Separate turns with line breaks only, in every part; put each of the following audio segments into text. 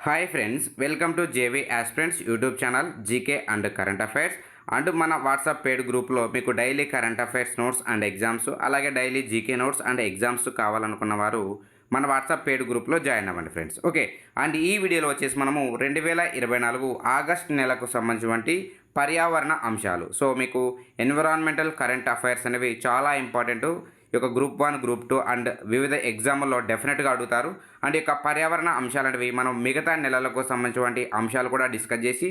Hi friends, welcome to JV aspirants YouTube channel GK and current affairs and మన WhatsApp paid గ్రూప్లో మీకు daily current affairs notes and exams అలాగే daily GK notes and exams కావాలనుకున్న వారు మన WhatsApp paid గ్రూప్లో join అవ్వండి friends. Okay, and ఈ వీడియోలో వచ్చేసి మనము 2024 ఆగస్ట్ నెలకు సంబంధించినటువంటి పర్యావరణ అంశాలు. సో మీకు ఎన్విరాన్మెంటల్ కరెంట్ అఫైర్స్ అనేవి చాలా ఇంపార్టెంట్. ఈ యొక్క గ్రూప్ 1, గ్రూప్ 2 అండ్ వివిధ ఎగ్జామ్ల్లో డెఫినెట్గా అడుగుతారు. అండ్ ఈ యొక్క పర్యావరణ అంశాలు అనేవి మనం మిగతా నెలలకు సంబంధించినటువంటి అంశాలు కూడా డిస్కస్ చేసి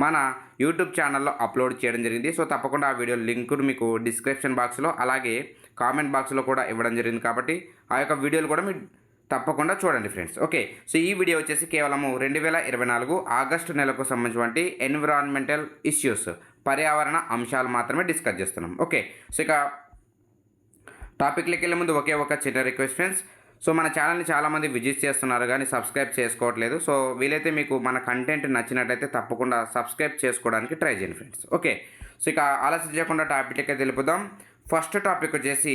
మన యూట్యూబ్ ఛానల్లో అప్లోడ్ చేయడం జరిగింది. సో తప్పకుండా ఆ వీడియో లింకును మీకు డిస్క్రిప్షన్ బాక్స్లో అలాగే కామెంట్ బాక్స్లో కూడా ఇవ్వడం జరిగింది. కాబట్టి ఆ యొక్క వీడియోలు కూడా మీరు తప్పకుండా చూడండి ఫ్రెండ్స్. ఓకే, సో ఈ వీడియో వచ్చేసి కేవలము 2024 ఆగస్టు నెలకు సంబంధించినటువంటి ఎన్విరాన్మెంటల్ ఇష్యూస్ పర్యావరణ అంశాలు మాత్రమే డిస్కస్ చేస్తున్నాం. ఓకే, సో ఇక టాపిక్లోకి వెళ్ళే ముందు ఒకే ఒక చిన్న రిక్వెస్ట్ ఫ్రెండ్స్. సో మన ఛానల్ని చాలామంది విజిట్ చేస్తున్నారు కానీ సబ్స్క్రైబ్ చేసుకోవట్లేదు. సో వీలైతే మీకు మన కంటెంట్ నచ్చినట్లయితే తప్పకుండా సబ్స్క్రైబ్ చేసుకోవడానికి ట్రై చేయండి ఫ్రెండ్స్. ఓకే, సో ఇక ఆలస్యం చేయకుండా టాపిక్లోకి తెలుపుదాం. ఫస్ట్ టాపిక్ వచ్చేసి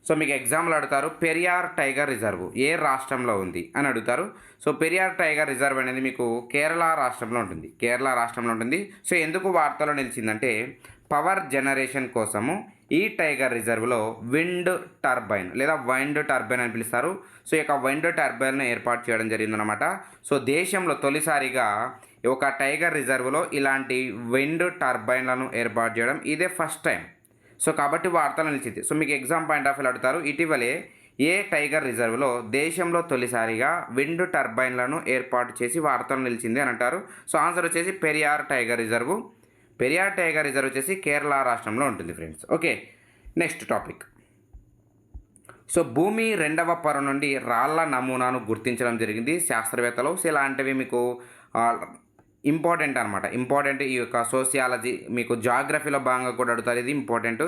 సో మీకు ఎగ్జామ్లో అడుగుతారు, పెరియార్ టైగర్ రిజర్వ్ ఏ రాష్ట్రంలో ఉంది అని అడుగుతారు. సో పెరియార్ టైగర్ రిజర్వ్ అనేది మీకు కేరళ రాష్ట్రంలో ఉంటుంది. సో ఎందుకు వార్తలో నిలిచిందంటే పవర్ జనరేషన్ కోసము ఈ టైగర్ రిజర్వ్లో విండ్ టర్బైన్ లేదా వైండ్ టర్బైన్ అని పిలుస్తారు. సో ఈ యొక్క వైండ్ టర్బైన్ను ఏర్పాటు చేయడం జరిగిందనమాట. సో దేశంలో తొలిసారిగా ఒక టైగర్ రిజర్వ్లో ఇలాంటి విండ్ టర్బైన్లను ఏర్పాటు చేయడం ఇదే ఫస్ట్ టైం. సో కాబట్టి వార్తలు నిలిచింది. సో మీకు ఎగ్జామ్ పాయింట్ ఆఫ్ వ్యూ అడుగుతారు, ఇటీవలే ఏ టైగర్ రిజర్వ్లో దేశంలో తొలిసారిగా విండ్ టర్బైన్లను ఏర్పాటు చేసి వార్తలు నిలిచింది అని అంటారు. సో ఆన్సర్ వచ్చేసి Periyar tiger reserve. Periyar tiger reserve వచ్చేసి కేరళ రాష్ట్రంలో ఉంటుంది friends. Okay, next topic. So భూమి రెండవ పొర నుండి రాళ్ల నమూనాను గుర్తించడం జరిగింది శాస్త్రవేత్తలు. సో ఇలాంటివి మీకు ఇంపార్టెంట్ అనమాట. ఈ యొక్క సోషియాలజీ మీకు జాగ్రఫీలో భాగంగా కూడా అడుగుతారు, ఇది ఇంపార్టెంట్.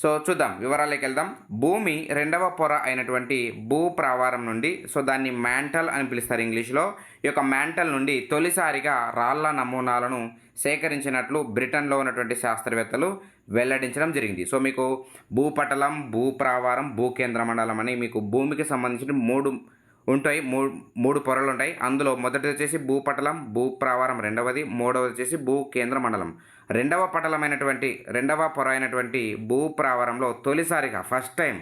సో చూద్దాం, వివరాలకు వెళ్దాం. భూమి రెండవ పొర అయినటువంటి భూప్రావారం నుండి, సో దాన్ని మ్యాంటల్ అని పిలుస్తారు ఇంగ్లీష్లో. ఈ యొక్క మ్యాంటల్ నుండి తొలిసారిగా రాళ్ల నమూనాలను సేకరించినట్లు బ్రిటన్లో ఉన్నటువంటి శాస్త్రవేత్తలు వెల్లడించడం జరిగింది. సో మీకు భూపటలం, భూప్రావారం, భూకేంద్ర మండలం అని మీకు భూమికి సంబంధించిన మూడు పొరలు ఉంటాయి. అందులో మొదటిది వచ్చేసి భూపటలం, భూప్రావారం రెండవది, మూడవది వచ్చేసి భూకేంద్ర మండలం. రెండవ పొర అయినటువంటి భూప్రావారంలో తొలిసారిగా ఫస్ట్ టైం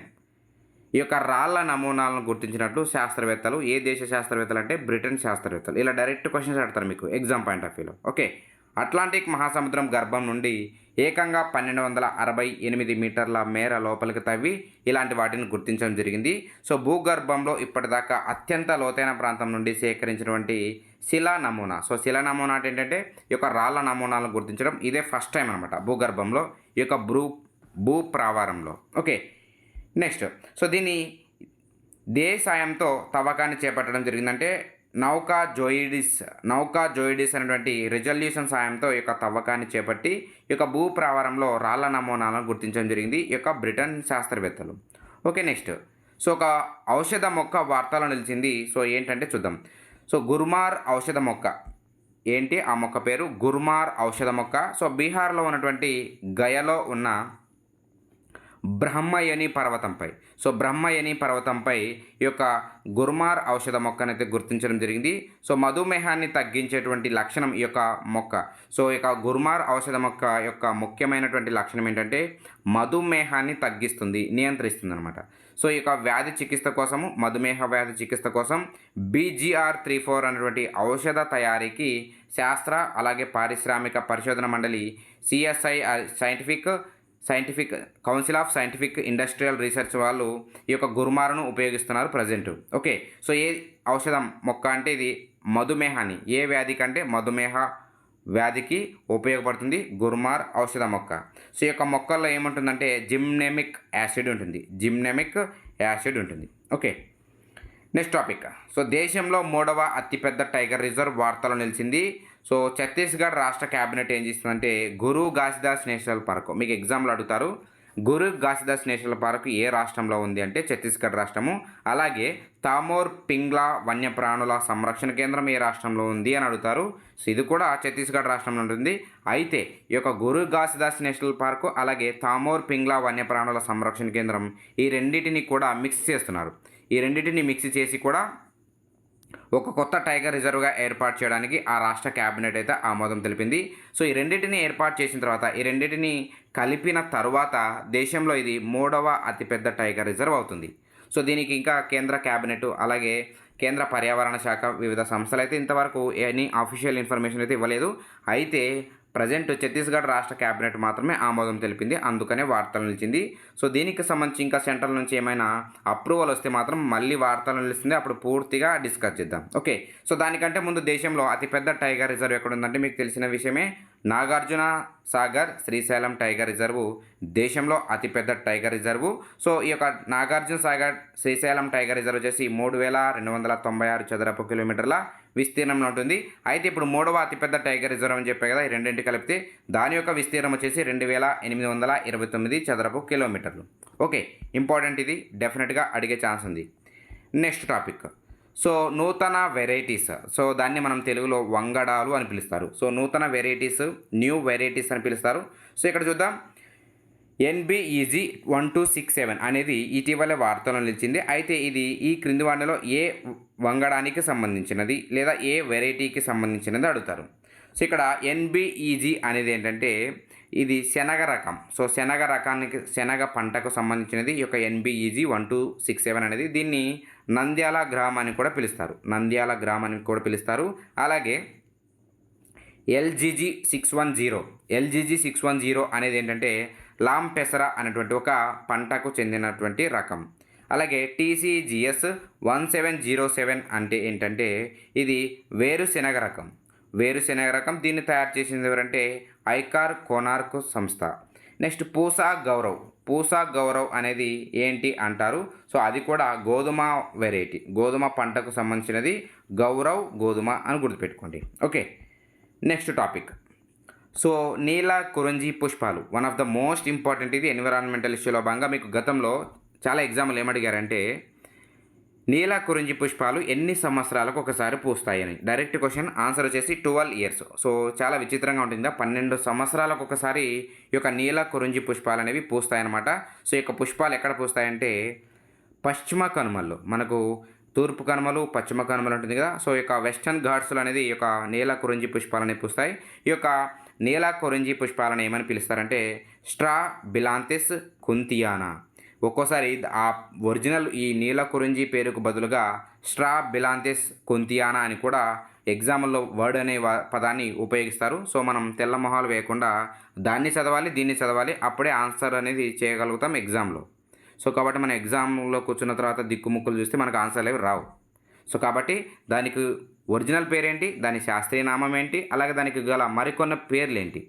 ఈ యొక్క రాళ్ల నమూనాలను గుర్తించినట్లు శాస్త్రవేత్తలు, ఏ దేశ శాస్త్రవేత్తలు అంటే బ్రిటన్ శాస్త్రవేత్తలు. ఇలా డైరెక్ట్ క్వశ్చన్స్ అడతారు మీకు ఎగ్జామ్ పాయింట్ ఆఫ్ వ్యూలో. ఓకే, అట్లాంటిక్ మహాసముద్రం గర్భం నుండి ఏకంగా 1268 మీటర్ల మేర లోపలికి తవ్వి ఇలాంటి వాటిని గుర్తించడం జరిగింది. సో భూగర్భంలో ఇప్పటిదాకా అత్యంత లోతైన ప్రాంతం నుండి సేకరించినటువంటి శిలా నమూనా. సో శిలా నమూనా అంటే ఏంటంటే ఈ యొక్క రాళ్ల నమూనాలను గుర్తించడం ఇదే ఫస్ట్ టైం అనమాట భూగర్భంలో, ఈ యొక్క భూప్రావారంలో. Okay, next. సో దీన్ని సాయంతో తవ్వకాన్ని చేపట్టడం జరిగిందంటే నౌకా జోయిడిస్ అనేటువంటి రిజల్యూషన్ సాయంతో ఈ యొక్క తవ్వకాన్ని చేపట్టి ఈ యొక్క భూప్రావారంలో రాళ్ల నమూనాలను గుర్తించడం జరిగింది ఈ యొక్క బ్రిటన్ శాస్త్రవేత్తలు. Okay, next. సో ఒక ఔషధ మొక్క వార్తలో నిలిచింది. సో ఏంటంటే చూద్దాం. సో గుర్మార్ ఔషధ మొక్క ఏంటి, ఆ మొక్క పేరు గుర్మార్ ఔషధ మొక్క. సో బీహార్లో ఉన్నటువంటి గయలో ఉన్న బ్రహ్మయని పర్వతంపై ఈ యొక్క గుర్మార్ ఔషధ మొక్కనైతే గుర్తించడం జరిగింది. సో మధుమేహాన్ని తగ్గించేటువంటి లక్షణం ఈ యొక్క మొక్క. సో ఈ యొక్క గుర్మార్ ఔషధ మొక్క యొక్క ముఖ్యమైనటువంటి లక్షణం ఏంటంటే మధుమేహాన్ని నియంత్రిస్తుంది అనమాట. సో ఈ యొక్క మధుమేహ వ్యాధి చికిత్స కోసం BGR34 అనేటువంటి ఔషధ తయారీకి శాస్త్ర అలాగే పారిశ్రామిక పరిశోధన మండలి CSI scientific council of scientific industrial research వాళ్ళు ఈ యొక్క గుర్మార్ను ఉపయోగిస్తున్నారు ప్రజెంట్. ఓకే, సో ఏ ఔషధం మొక్క అంటే ఇది మధుమేహాన్ని, ఏ వ్యాధి కంటే మధుమేహ వ్యాధికి ఉపయోగపడుతుంది గుర్మార్ ఔషధ మొక్క. సో ఈ యొక్క మొక్కల్లో ఏముంటుందంటే జిమ్నెమిక్ యాసిడ్ ఉంటుంది. Okay, next topic. సో దేశంలో 3వ అతిపెద్ద టైగర్ రిజర్వ్ వార్తలో నిలిచింది. సో ఛత్తీస్గఢ్ రాష్ట్ర క్యాబినెట్ ఏం చేస్తుందంటే గురు ఘాసిదాస్ నేషనల్ పార్క్, మీకు ఎగ్జామ్లో అడుగుతారు, గురు ఘాసిదాస్ నేషనల్ పార్క్ ఏ రాష్ట్రంలో ఉంది అంటే ఛత్తీస్గఢ్ రాష్ట్రము. అలాగే తామోర్ పింగ్లా వన్యప్రాణుల సంరక్షణ కేంద్రం ఏ రాష్ట్రంలో ఉంది అని అడుగుతారు. సో ఇది కూడా ఛత్తీస్గఢ్ రాష్ట్రంలో ఉంటుంది. అయితే ఈ యొక్క గురు ఘాసిదాస్ నేషనల్ పార్కు అలాగే తామోర్ పింగ్లా వన్యప్రాణుల సంరక్షణ కేంద్రం ఈ రెండింటిని కూడా మిక్స్ చేస్తున్నారు. ఈ రెండింటిని మిక్స్ చేసి కూడా ఒక కొత్త టైగర్ రిజర్వ్గా ఏర్పాటు చేయడానికి ఆ రాష్ట్ర క్యాబినెట్ అయితే ఆమోదం తెలిపింది. సో ఈ రెండింటిని ఏర్పాటు చేసిన తర్వాత, ఈ రెండింటిని కలిపిన తరువాత దేశంలో ఇది 3వ అతిపెద్ద టైగర్ రిజర్వ్ అవుతుంది. సో దీనికి ఇంకా కేంద్ర క్యాబినెట్ అలాగే కేంద్ర పర్యావరణ శాఖ వివిధ సంస్థలు అయితే ఇంతవరకు ఎనీ అఫీషియల్ ఇన్ఫర్మేషన్ అయితే ఇవ్వలేదు. అయితే ప్రజెంట్ ఛత్తీస్గఢ్ రాష్ట్ర క్యాబినెట్ మాత్రమే ఆమోదం తెలిపింది, అందుకనే వార్తలు నిలిచింది. సో దీనికి సంబంధించి ఇంకా సెంట్రల్ నుంచి ఏమైనా అప్రూవల్ వస్తే మాత్రం మళ్ళీ వార్తలు నిలుస్తుంది, అప్పుడు పూర్తిగా డిస్కస్ చేద్దాం. ఓకే, సో దానికంటే ముందు దేశంలో అతిపెద్ద టైగర్ రిజర్వ్ ఎక్కడ ఉందంటే మీకు తెలిసిన విషయమే, నాగార్జున సాగర్ శ్రీశైలం టైగర్ రిజర్వు దేశంలో అతిపెద్ద టైగర్ రిజర్వు. సో ఈ యొక్క నాగార్జున సాగర్ శ్రీశైలం టైగర్ రిజర్వ్ వచ్చేసి 3296 చదరపు కిలోమీటర్ల విస్తీర్ణంలో ఉంటుంది. అయితే ఇప్పుడు 3వ అతిపెద్ద టైగర్ రిజర్వ్ అని చెప్పే కదా, ఈ రెండింటి కలిపితే దాని యొక్క విస్తీర్ణం వచ్చేసి 2829 చదరపు కిలోమీటర్లు. ఓకే, ఇంపార్టెంట్, ఇది డెఫినెట్గా అడిగే ఛాన్స్ ఉంది. నెక్స్ట్ టాపిక్, సో నూతన వెరైటీస్. సో దాన్ని మనం తెలుగులో వంగడాలు అని పిలుస్తారు. సో నూతన వెరైటీస్, న్యూ వెరైటీస్ అని పిలుస్తారు. సో ఇక్కడ చూద్దాం, NBEG 1267 అనేది ఇటీవల వార్తల్లో నిలిచింది. అయితే ఇది ఈ క్రింది వాటిలో ఏ వంగడానికి సంబంధించినది లేదా ఏ వెరైటీకి సంబంధించినది అడుగుతారు. సో ఇక్కడ NBEG అనేది ఏంటంటే ఇది శనగ రకం. సో శనగ రకానికి, శనగ పంటకు సంబంధించినది ఈ యొక్క NBEG 1267 అనేది. దీన్ని నంద్యాల గ్రామ్ అని కూడా పిలుస్తారు, నంద్యాల గ్రామ్ అని కూడా పిలుస్తారు. అలాగే LGG 610 అనేది ఏంటంటే లామ్ పెసర అనేటువంటి ఒక పంటకు చెందినటువంటి రకం. అలాగే TCGS 1707 అంటే ఏంటంటే ఇది వేరుశెనగ రకం, వేరుశెనగ రకం. దీన్ని తయారు చేసింది ఎవరంటే ఐకార్ కోనార్క్ సంస్థ. నెక్స్ట్ పూసా గౌరవ్ అనేది ఏంటి అంటారు. సో అది కూడా గోధుమ వెరైటీ, గోధుమ పంటకు సంబంధించినది, గౌరవ్ గోధుమ అని గుర్తుపెట్టుకోండి. ఓకే, నెక్స్ట్ టాపిక్, సో నీల కురంజి పుష్పాలు one of the most important. ఇది ఎన్విరాన్మెంటల్ ఇష్యూలో భాగంగా మీకు గతంలో చాలా ఎగ్జామ్లు ఏమడిగారంటే నీల కురంజి పుష్పాలు ఎన్ని సంవత్సరాలకు ఒకసారి పూస్తాయని. డైరెక్ట్ క్వశ్చన్, ఆన్సర్ వచ్చేసి 12 ఇయర్స్. సో చాలా విచిత్రంగా ఉంటుంది, 12 సంవత్సరాలకు ఒకసారి ఈ యొక్క నీల కురంజి పుష్పాలు అనేవి పూస్తాయన్నమాట. సో ఈ యొక్క పుష్పాలు ఎక్కడ పూస్తాయంటే పశ్చిమ కనుమల్లో, మనకు తూర్పు కనుమలు పశ్చిమ కనుమలు ఉంటుంది కదా. సో ఈ యొక్క వెస్టర్న్ ఘాట్స్లో అనేది ఈ యొక్క నీల కురంజి పుష్పాలని పూస్తాయి. ఈ యొక్క నీల కురంజి పుష్పాలను ఏమని పిలుస్తారంటే స్ట్రా బిలాంతిస్ కుంతియానా. ఒక్కోసారి ఆ ఒరిజినల్ ఈ నీల కురంజి పేరుకు బదులుగా స్ట్రా బిలాంతిస్ కుంతియానా అని కూడా ఎగ్జామ్లో వర్డ్ అనే పదాన్ని ఉపయోగిస్తారు. సో మనం తెల్ల మొహాలు వేయకుండా దాన్ని చదవాలి, దీన్ని చదవాలి, అప్పుడే ఆన్సర్ అనేది చేయగలుగుతాం ఎగ్జామ్లో. సో కాబట్టి మన ఎగ్జామ్లో కూర్చున్న తర్వాత దిక్కుముక్కులు చూస్తే మనకు ఆన్సర్లు ఏవి రావు. సో కాబట్టి దానికి ఒరిజినల్ పేరేంటి, దాని శాస్త్రీయ నామం ఏంటి, అలాగే దానికి గల మరికొన్న పేర్లు ఏంటి,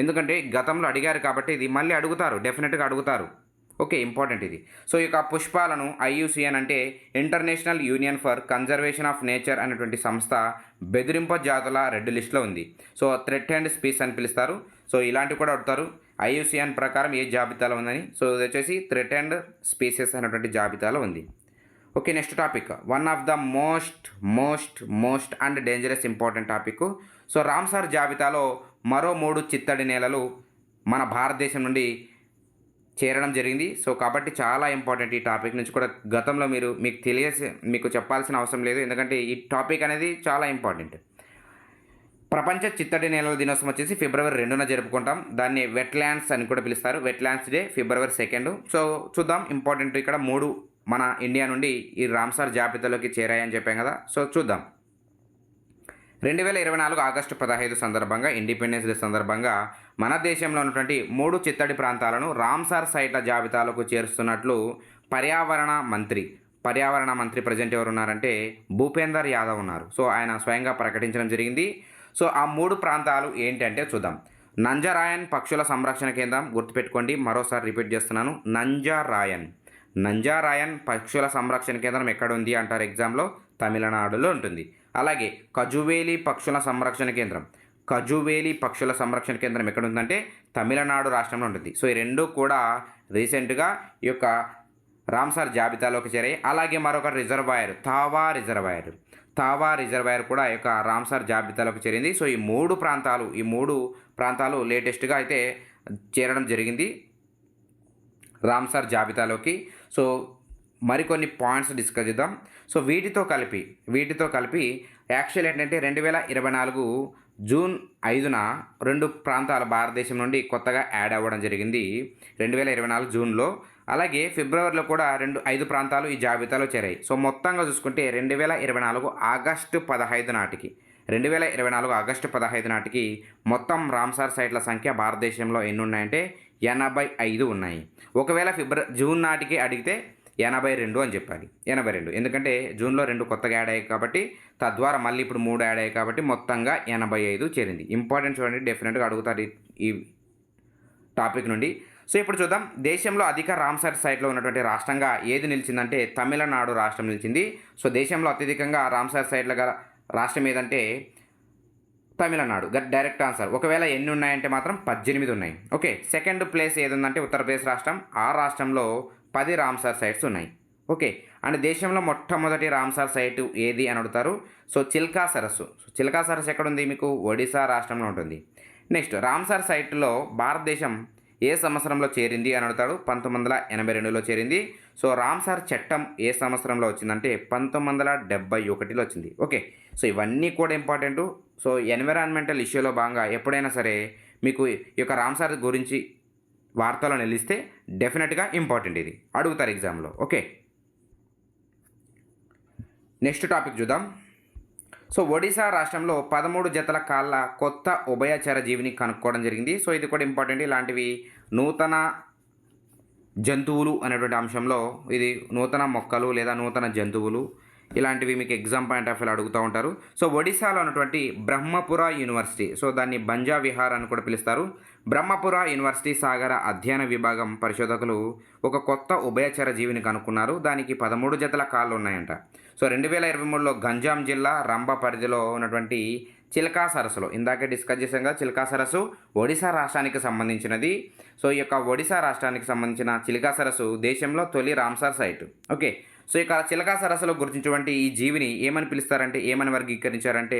ఎందుకంటే గతంలో అడిగారు కాబట్టి ఇది మళ్ళీ అడుగుతారు, డెఫినెట్గా అడుగుతారు. ఓకే, ఇంపార్టెంట్ ఇది. సో ఈ యొక్క పుష్పాలను IUCN అంటే international union for conservation of nature అనేటువంటి సంస్థ బెదిరింప జాతుల రెడ్ లిస్ట్లో ఉంది. సో థ్రెటెండ్ స్పీస్ అని పిలుస్తారు. సో ఇలాంటివి కూడా అడుగుతారు, IUCN ప్రకారం ఏ జాబితాలో ఉందని. సో ఇది వచ్చేసి థ్రెటెండ్ స్పీసెస్ అనేటువంటి జాబితాలో ఉంది. Okay, next topic, one of the most and dangerous important topic. So Ramsar జాబితాలో మరో 3 చిత్తడి నేలలు మన భారతదేశం నుండి చేరడం జరిగింది. సో కాబట్టి చాలా ఇంపార్టెంట్ ఈ టాపిక్ నుంచి కూడా. గతంలో మీకు చెప్పాల్సిన అవసరం లేదు, ఎందుకంటే ఈ టాపిక్ అనేది చాలా ఇంపార్టెంట్. ప్రపంచ చిత్తడి నేలల దినోత్సవం వచ్చేసి ఫిబ్రవరి 2న జరుపుకుంటాం. దాన్ని వెట్లాండ్స్ అని కూడా పిలుస్తారు, వెట్లాండ్స్ డే ఫిబ్రవరి 2. సో చూద్దాం, ఇంపార్టెంట్ ఇక్కడ 3 మన ఇండియా నుండి ఈ రామ్సార్ జాబితాలోకి చేరాయని చెప్పాం కదా. సో చూద్దాం, 2024 ఆగస్టు 15 సందర్భంగా, ఇండిపెండెన్స్ డే సందర్భంగా మన దేశంలో ఉన్నటువంటి 3 చిత్తడి ప్రాంతాలను రామ్సార్ సైట్ల జాబితాలోకి చేరుస్తున్నట్లు పర్యావరణ మంత్రి ప్రజెంట్ ఎవరు ఉన్నారంటే భూపేందర్ యాదవ్ ఉన్నారు. సో ఆయన స్వయంగా ప్రకటించడం జరిగింది. సో ఆ 3 ప్రాంతాలు ఏంటంటే చూద్దాం. నంజరాయన్ పక్షుల సంరక్షణ కేంద్రం, గుర్తుపెట్టుకోండి, మరోసారి రిపీట్ చేస్తున్నాను, నంజారాయన్ పక్షుల సంరక్షణ కేంద్రం ఎక్కడ ఉంది అంటారు ఎగ్జామ్లో, తమిళనాడులో ఉంటుంది. అలాగే కజువేలి పక్షుల సంరక్షణ కేంద్రం ఎక్కడ ఉందంటే తమిళనాడు రాష్ట్రంలో ఉంటుంది. సో ఈ 2 కూడా రీసెంట్గా ఈ యొక్క రామ్సార్ జాబితాలోకి చేరాయి. అలాగే మరొక రిజర్వాయర్, తావా రిజర్వాయర్ కూడా ఈ యొక్క రామ్సార్ జాబితాలోకి చేరింది. సో ఈ 3 ప్రాంతాలు లేటెస్ట్గా అయితే చేరడం జరిగింది రామ్సార్ జాబితాలోకి. సో మరికొన్ని పాయింట్స్ డిస్కస్ చేద్దాం. సో వీటితో కలిపి యాక్చువల్ ఏంటంటే 2024 జూన్ 5న 2 ప్రాంతాలు భారతదేశం నుండి కొత్తగా యాడ్ అవ్వడం జరిగింది 2024 జూన్లో. అలాగే ఫిబ్రవరిలో కూడా 5 ప్రాంతాలు ఈ జాబితాలో చేరాయి. సో మొత్తంగా చూసుకుంటే 2024 ఆగస్టు 15 నాటికి 2024 ఆగస్టు 15 నాటికి మొత్తం రామ్సార్ సైట్ల సంఖ్య భారతదేశంలో ఎన్ని ఉన్నాయంటే 85 ఉన్నాయి. ఒకవేళ జూన్ నాటికి అడిగితే 82 అని చెప్పాలి. 82 ఎందుకంటే జూన్లో 2 కొత్తగా యాడ్ అయ్యాయి కాబట్టి, తద్వారా మళ్ళీ ఇప్పుడు 3 యాడ్ అయ్యాయి కాబట్టి మొత్తంగా 85 చేరింది. ఇంపార్టెంట్ చూడండి, డెఫినెట్గా అడుగుతారు ఈ టాపిక్ నుండి. సో ఇప్పుడు చూద్దాం, దేశంలో అధిక రామ్సార్ సైట్లో ఉన్నటువంటి రాష్ట్రంగా ఏది నిలిచిందంటే తమిళనాడు రాష్ట్రం నిలిచింది. సో దేశంలో అత్యధికంగా రామ్సార్ సైట్ల గల రాష్ట్రం ఏదంటే తమిళనాడు. Direct answer. ఒకవేళ ఎన్ని ఉన్నాయంటే మాత్రం 18 ఉన్నాయి. ఓకే, సెకండ్ ప్లేస్ ఏది ఉందంటే ఉత్తరప్రదేశ్ రాష్ట్రం. ఆ రాష్ట్రంలో 10 రామ్సార్ సైట్స్ ఉన్నాయి. ఓకే, అండ్ దేశంలో మొట్టమొదటి రామ్సార్ సైటు ఏది అని అడుగుతారు. సో చిల్కా సరస్సు. చిల్కా సరస్సు ఎక్కడ ఉంది? మీకు ఒడిశా రాష్ట్రంలో ఉంటుంది. నెక్స్ట్, రామ్సార్ సైట్లో భారతదేశం ఏ సంవత్సరంలో చేరింది అని అడుగుతాడు. 1982లో చేరింది. సో రామ్సార్ చట్టం ఏ సంవత్సరంలో వచ్చిందంటే 1971లో వచ్చింది. ఓకే, సో ఇవన్నీ కూడా ఇంపార్టెంట్. సో ఎన్విరాన్మెంటల్ ఇష్యూలో భాగంగా ఎప్పుడైనా సరే మీకు ఈ యొక్క రామ్సార్ గురించి వార్తలో నిలిస్తే డెఫినెట్గా ఇంపార్టెంట్, ఇది అడుగుతారు ఎగ్జామ్లో. ఓకే, నెక్స్ట్ టాపిక్ చూద్దాం. సో ఒడిశా రాష్ట్రంలో 13 జతల కాళ్ళ కొత్త ఉభయచర జీవిని కనుక్కోవడం జరిగింది. సో ఇది కూడా ఇంపార్టెంట్. ఇలాంటివి నూతన జంతువులు అనేటువంటి అంశంలో ఇది నూతన మొక్కలు లేదా నూతన జంతువులు ఇలాంటివి మీకు ఎగ్జామ్ పాయింట్ ఆఫ్ వ్యూ అడుగుతూ ఉంటారు. సో ఒడిశాలో ఉన్నటువంటి బ్రహ్మపుర యూనివర్సిటీ, సో దాన్ని బంజా విహార్ అని కూడా పిలుస్తారు. బ్రహ్మపుర యూనివర్సిటీ సాగర అధ్యయన విభాగం పరిశోధకులు ఒక కొత్త ఉభయచర జీవిని కనుక్కున్నారు. దానికి 13 జతల కాళ్ళు ఉన్నాయంట. సో 2023లో గంజాం జిల్లా రంభ పరిధిలో ఉన్నటువంటి చిల్కా సరస్సులో, ఇందాకే డిస్కస్ చేసాం కదా, చిల్కా సరస్సు ఒడిశా రాష్ట్రానికి సంబంధించినది. సో ఈ యొక్క ఒడిశా రాష్ట్రానికి సంబంధించిన చిల్కా సరస్సు దేశంలో తొలి రామ్సార్ సైట్. ఓకే, సో ఇక చిలకా సరస్సులో గుర్తించినటువంటి ఈ జీవిని ఏమని పిలుస్తారంటే, ఏమని వర్గీకరించారంటే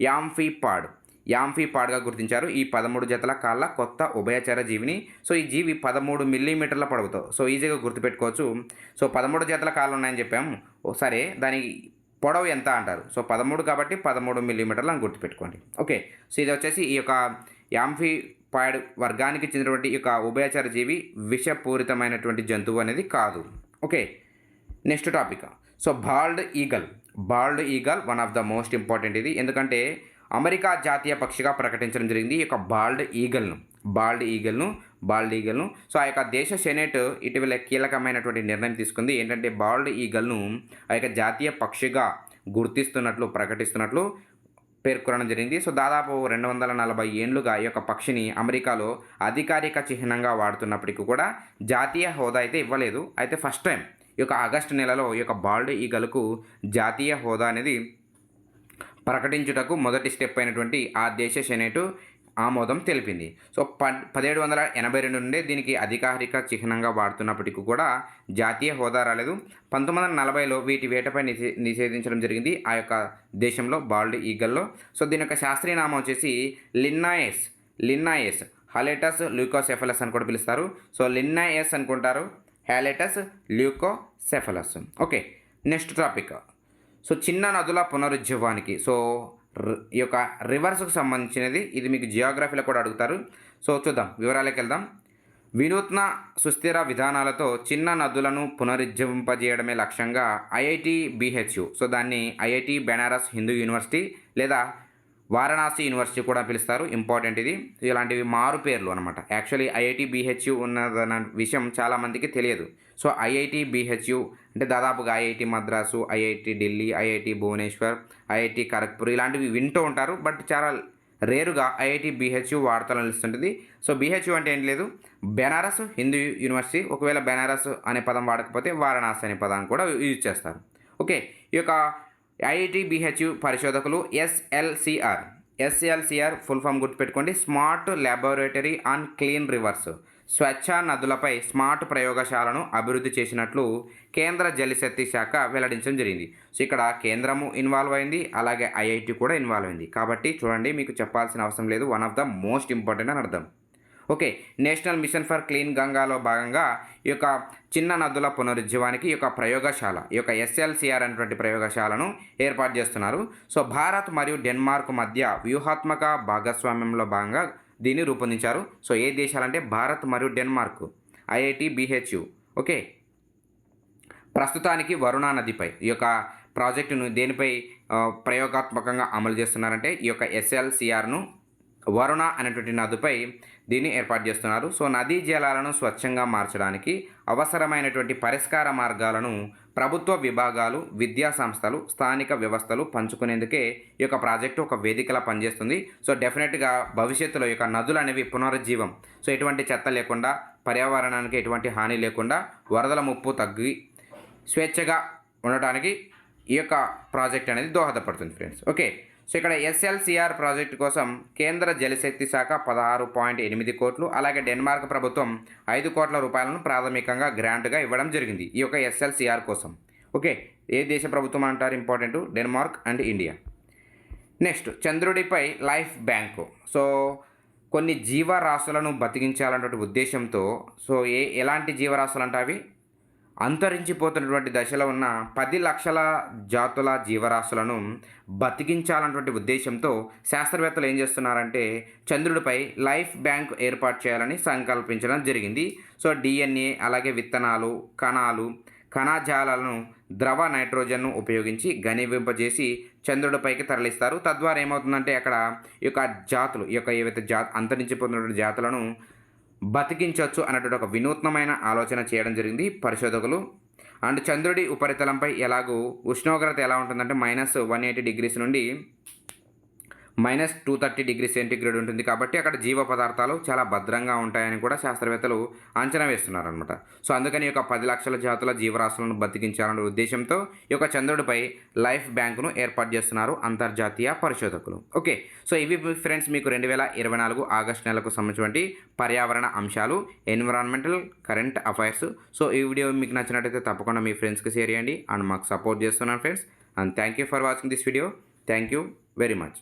యాంఫీపాడ్గా గుర్తించారు ఈ 13 జతల కాళ్ళ కొత్త ఉభయచర జీవిని. సో ఈ జీవి 13 మిల్లీమీటర్ల పొడవుతో, సో ఈజీగా గుర్తుపెట్టుకోవచ్చు. సో 13 జతల కాళ్ళు ఉన్నాయని చెప్పాము, సరే దాని పొడవు ఎంత అంటారు. సో 13 కాబట్టి 13 మిల్లీమీటర్లు అని గుర్తుపెట్టుకోండి. ఓకే, సో ఇది వచ్చేసి ఈ యొక్క యాంఫీపాడ్ వర్గానికి చెందినటువంటి ఈ యొక్క ఉభయచర జీవి విషపూరితమైనటువంటి జంతువు అనేది కాదు. Okay, next topic. So bald eagle one of the most important ఇది, ఎందుకంటే అమెరికా జాతీయ పక్షిగా ప్రకటించడం జరిగింది ఈ యొక్క బాల్డ్ ఈగల్ను. సో ఆ యొక్క దేశ సెనేట్ ఇటీవల కీలకమైనటువంటి నిర్ణయం తీసుకుంది. ఏంటంటే బాల్డ్ ఈగల్ను ఆ యొక్క జాతీయ పక్షిగా ప్రకటిస్తున్నట్లు పేర్కొనడం జరిగింది. సో దాదాపు 240 ఏళ్లుగా ఈ యొక్క పక్షిని అమెరికాలో అధికారిక చిహ్నంగా వాడుతున్నప్పటికీ కూడా జాతీయ హోదా అయితే ఇవ్వలేదు. అయితే ఫస్ట్ టైం ఈ యొక్క ఆగస్టు నెలలో ఈ యొక్క బాల్డ్ ఈగల్కు జాతీయ హోదా అనేది ప్రకటించుటకు మొదటి స్టెప్ అయినటువంటి ఆ దేశ సెనేటు ఆమోదం తెలిపింది. సో 1782 నుండే దీనికి అధికారిక చిహ్నంగా వాడుతున్నప్పటికీ కూడా జాతీయ హోదా రాలేదు. 1940లో వీటి వేటపై నిషేధించడం జరిగింది ఆ యొక్క దేశంలో బాల్డ్ ఈగల్లో. సో దీని యొక్క శాస్త్రీయ నామం వచ్చేసి లిన్నాయస్ హలేటస్ ల్యూకోసెఫలస్ అని కూడా పిలుస్తారు. సో లిన్నాయస్ అనుకుంటారు, Haliaeetus leucocephalus. Okay, next topic. So చిన్న నదుల పునరుజ్జీవానికి, సో ఈ యొక్క రివర్స్కు సంబంధించినది, ఇది మీకు జియోగ్రఫీలో కూడా అడుగుతారు. సో చూద్దాం, వివరాలకు వెళ్దాం. వినూత్న సుస్థిర విధానాలతో చిన్న నదులను పునరుజ్జీవింపజేయడమే లక్ష్యంగా ఐఐటి బిహెచ్యు, సో దాన్ని ఐఐటి బెనారస్ హిందూ యూనివర్సిటీ లేదా వారణాసి యూనివర్సిటీ కూడా పిలుస్తారు. ఇంపార్టెంట్ ఇది, ఇలాంటివి మారు పేర్లు అనమాట. యాక్చువల్లీ ఐఐటి బిహెచ్యు ఉన్నదన్న విషయం చాలామందికి తెలియదు. సో ఐఐటి బిహెచ్యు అంటే దాదాపుగా IIT Madras, IIT Delhi, IIT Bhubaneswar, IIT Kharagpur ఇలాంటివి వింటూ ఉంటారు. బట్ చాలా రేరుగా ఐఐటి బిహెచ్యు వార్తలు నిలుస్తుంటుంది. సో బిహెచ్యు అంటే ఏం లేదు, బెనారస్ హిందూ యూనివర్సిటీ. ఒకవేళ బెనారస్ అనే పదం వాడకపోతే వారణాసి అనే పదాన్ని కూడా యూజ్ చేస్తారు. ఓకే, ఈ యొక్క ఐఐటి బిహెచ్యు పరిశోధకులు ఎస్ఎల్సిఆర్ ఫుల్ ఫామ్ గుర్తుపెట్టుకోండి, smart laboratory on clean rivers, స్వచ్ఛ నదులపై స్మార్ట్ ప్రయోగశాలను అభివృద్ధి చేసినట్లు కేంద్ర జలశక్తి శాఖ వెల్లడించడం జరిగింది. సో ఇక్కడ కేంద్రము ఇన్వాల్వ్ అయింది, అలాగే ఐఐటి కూడా ఇన్వాల్వ్ అయింది. కాబట్టి చూడండి, మీకు చెప్పాల్సిన అవసరం లేదు, one of the most important అని అర్థం. Okay. National mission for clean గంగాలో భాగంగా ఈ యొక్క చిన్న నదుల పునరుజ్జీవానికి ఈ యొక్క ప్రయోగశాల, ఈ యొక్క ఎస్ఎల్సిఆర్ అనేటువంటి ప్రయోగశాలను ఏర్పాటు చేస్తున్నారు. సో భారత్ మరియు డెన్మార్క్ మధ్య వ్యూహాత్మక భాగస్వామ్యంలో భాగంగా దీన్ని రూపొందించారు. సో ఏ దేశాలంటే భారత్ మరియు డెన్మార్క్. IIT BHU. ఓకే. ప్రస్తుతానికి వరుణా నదిపై ఈ యొక్క ప్రాజెక్టును దేనిపై ప్రయోగాత్మకంగా అమలు చేస్తున్నారంటే ఈ యొక్క ఎస్ఎల్సిఆర్ను వరుణ అనేటువంటి నదిపై దీన్ని ఏర్పాటు చేస్తున్నారు. సో నదీ జలాలను స్వచ్ఛంగా మార్చడానికి అవసరమైనటువంటి పరిష్కార మార్గాలను ప్రభుత్వ విభాగాలు, విద్యా సంస్థలు, స్థానిక వ్యవస్థలు పంచుకునేందుకే ఈ యొక్క ప్రాజెక్టు ఒక వేదికలా పనిచేస్తుంది. సో డెఫినెట్గా భవిష్యత్తులో ఈ యొక్క నదులు అనేవి పునరుజ్జీవం, సో ఎటువంటి చెత్త లేకుండా, పర్యావరణానికి ఎటువంటి హాని లేకుండా, వరదల ముప్పు తగ్గి స్వేచ్ఛగా ఉండటానికి ఈ యొక్క ప్రాజెక్ట్ అనేది దోహదపడుతుంది ఫ్రెండ్స్. ఓకే. సో ఇక్కడ ఎస్ఎల్సిఆర్ ప్రాజెక్టు కోసం కేంద్ర జలశక్తి శాఖ 16.8 కోట్లు, అలాగే డెన్మార్క్ ప్రభుత్వం 5 కోట్ల రూపాయలను ప్రాథమికంగా గ్రాంట్గా ఇవ్వడం జరిగింది ఈ యొక్క ఎస్ఎల్సిఆర్ కోసం. ఓకే. ఏ దేశ ప్రభుత్వం అంటారు important? Denmark and India. Next, చంద్రుడిపై లైఫ్ బ్యాంకు. సో కొన్ని జీవరాశులను బతికించాలన్నటువంటి ఉద్దేశంతో, సో ఎలాంటి జీవరాశులు అంటే అవి అంతరించిపోతున్నటువంటి దశలో ఉన్న 10 లక్షల జాతుల జీవరాశులను బతికించాలన్నటువంటి ఉద్దేశంతో శాస్త్రవేత్తలు ఏం చేస్తున్నారంటే చంద్రుడిపై లైఫ్ బ్యాంక్ ఏర్పాటు చేయాలని సంకల్పించడం జరిగింది. సో డిఎన్ఏ, అలాగే విత్తనాలు, కణాలు, కణజాలాలను ద్రవ నైట్రోజన్ను ఉపయోగించి ఘనీవింపజేసి చంద్రుడిపైకి తరలిస్తారు. తద్వారా ఏమవుతుందంటే అక్కడ ఈ యొక్క జాతులు, ఈ యొక్క ఏవైతే అంతరించిపోతున్నటువంటి జాతులను బతికించవచ్చు అన్నటువంటి ఒక వినూత్నమైన ఆలోచన చేయడం జరిగింది పరిశోధకులు. అండ్ చంద్రుడి ఉపరితలంపై ఎలాగూ ఉష్ణోగ్రత ఎలా ఉంటుందంటే -180 నుండి -230 ఉంటుంది. కాబట్టి అక్కడ జీవ పదార్థాలు చాలా భద్రంగా ఉంటాయని కూడా శాస్త్రవేత్తలు అంచనా వేస్తున్నారనమాట. సో అందుకని ఈ యొక్క 10 లక్షల జాతుల జీవరాశులను బతికించాలనే ఉద్దేశంతో ఈ యొక్క చంద్రుడిపై లైఫ్ బ్యాంకును ఏర్పాటు చేస్తున్నారు అంతర్జాతీయ పరిశోధకులు. ఓకే. సో ఇవి ఫ్రెండ్స్ మీకు 2024 ఆగస్టు నెలకు సంబంధించినటువంటి పర్యావరణ అంశాలు, ఎన్విరాన్మెంటల్ కరెంట్ అఫైర్స్. సో ఈ వీడియో మీకు నచ్చినట్టయితే తప్పకుండా మీ ఫ్రెండ్స్కి షేర్ చేయండి అండ్ మాకు సపోర్ట్ చేస్తున్నాను friends. And thank you for watching this video. Thank you very much.